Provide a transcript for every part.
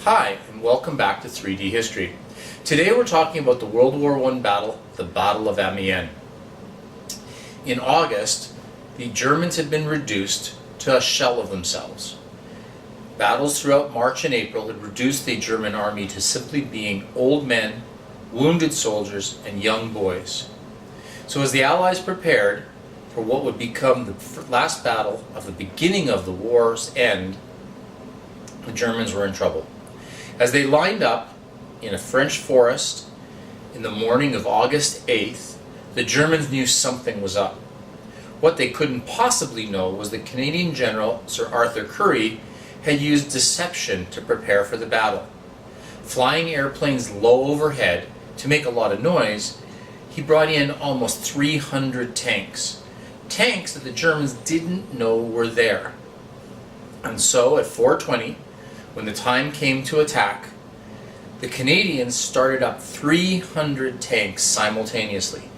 Hi, and welcome back to 3D History. Today we're talking about the World War I battle, the Battle of Amiens. In August, the Germans had been reduced to a shell of themselves. Battles throughout March and April had reduced the German army to simply being old men, wounded soldiers, and young boys. So as the Allies prepared for what would become the last battle of the beginning of the war's end, the Germans were in trouble. As they lined up in a French forest in the morning of August 8th, the Germans knew something was up. What they couldn't possibly know was that Canadian General Sir Arthur Currie had used deception to prepare for the battle. Flying airplanes low overhead to make a lot of noise, he brought in almost 300 tanks. Tanks that the Germans didn't know were there. And so at 4:20, when the time came to attack, the Canadians started up 300 tanks simultaneously.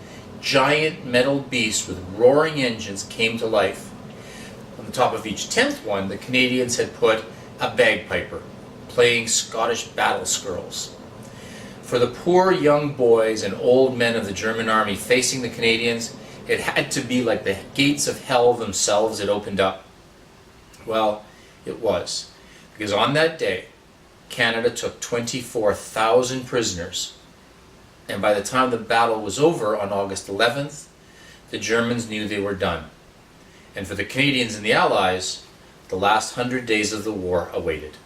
Giant metal beasts with roaring engines came to life. On the top of each 10th one, the Canadians had put a bagpiper, playing Scottish battle skirls. For the poor young boys and old men of the German army facing the Canadians, it had to be like the gates of hell themselves had opened up. Well, it was. Because on that day, Canada took 24,000 prisoners. And by the time the battle was over on August 11th, the Germans knew they were done. And for the Canadians and the Allies, the last 100 days of the war awaited.